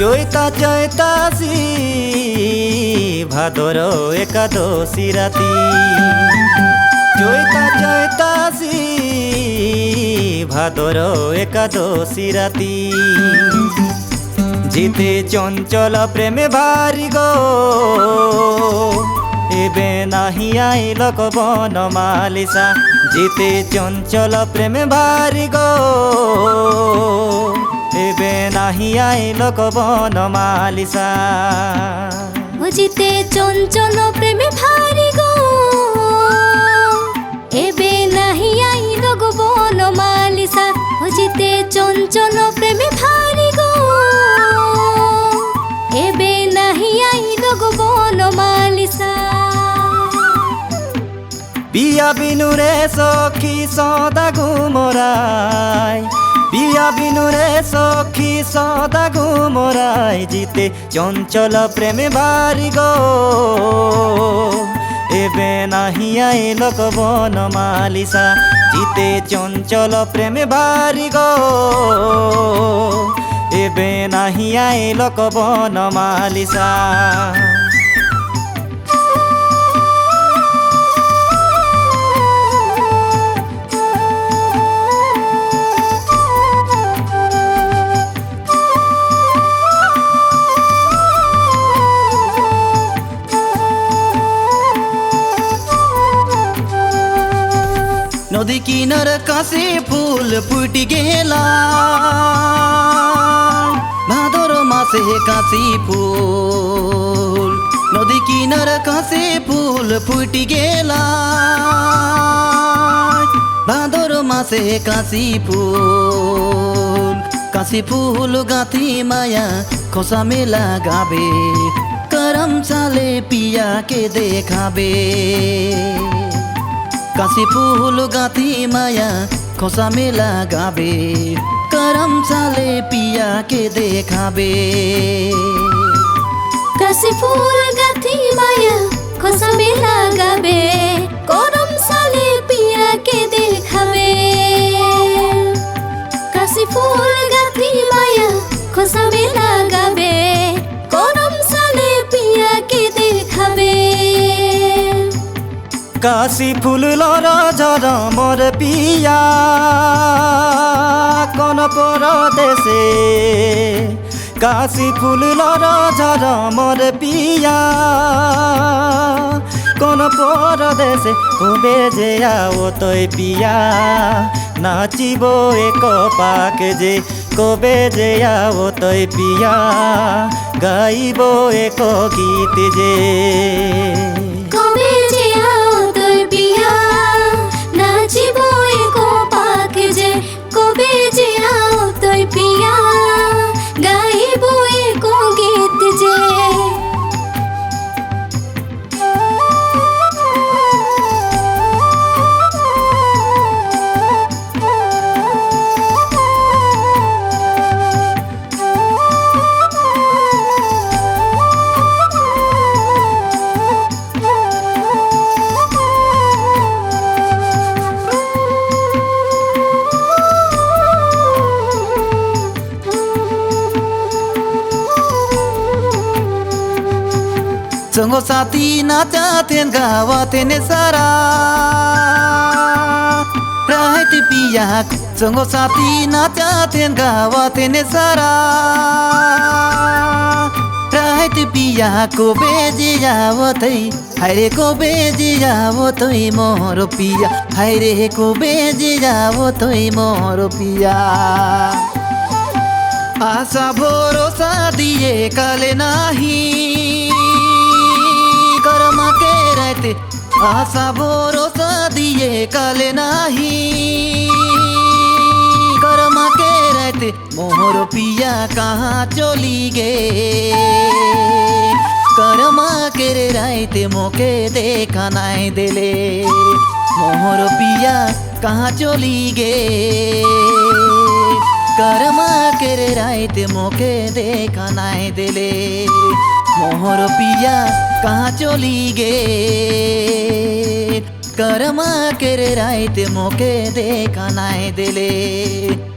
চৈতা চৈতাসি ভাদর একাদশী রাতি চৈতা চৈতাসি ভাদর একাদশী রাতি যেতে চঞ্চল প্রেমে ভারি গো এবে নাহি আইল কবন মালিসা যেতে চঞ্চল প্রেমে ভারি গো এবে নাহি আইল কবন মালিসা যেতে চঞ্চল প্রেমে ভারি গো এবে নাহি আইল কবন মালিসা যেতে চঞ্চল প্রেমে ভারি গো এবে নাহি আইল কবন মালিসা বিয়া বিনুরে সখী সদা ঘুমরায় বিয়া বিনুরে সখী সদা ঘুমরায় জিতে চঞ্চল প্রেমে ভারি গো এবে নাহি আইল কবন মালিসা জিতে চঞ্চল প্রেমে ভারি গো এবে নাহি আইল কবন মালিসা নদী কিনার কাছে ফুল ফুটি গেলা ভাদর মাসে কাশি ফুল নদী কিনার কাছে ফুল ফুটি গেলা ভাদর মাসে কাশি ফুল গাঁথি মায়া খোসা में लगावे करम साले पिया के देखावे काशी फूल गाथी माया खोसा में लगावे करम साले पिया के देखावे काशी फूल गाथी माया खोसा में लगावे करम साले पिया के देखावे काशी फूल गाथी माया खोसा में लगावे करम साले पिया के देखावे काशी फूल लरा झरा मोर पिया कोन परदेशे काशी फूल लरा झरा मोर पिया कोन परदेशे कबे जे आओ तोय पिया नाचिबो एक पाक जे कबे जे आओ तोय पिया गाइबो एक गीत जे संगो साथी नाचातेन गावातेन सारा रहत पिया संगो साथी नाचातेन गावातेन सारा रहत पिया को बेजे आवतै हायरे को बेजे आवतै मोर पिया हायरे को बेजे आवतै मोर पिया आशा भरोसा दिए काले नाही कर्म के रहते आशा भरोसा दिए काले नाही कर्म के रहते मोहर पिया कहाँ चली गे कर्म के रहते मोके देखा नहीं दिले मोहर पिया कहाँ चली गे कर्म के रहते मोके देखा नहीं दिले मोहर पिया कहाँ चली गे कर्म के रहते मोके देखा नहीं दिले।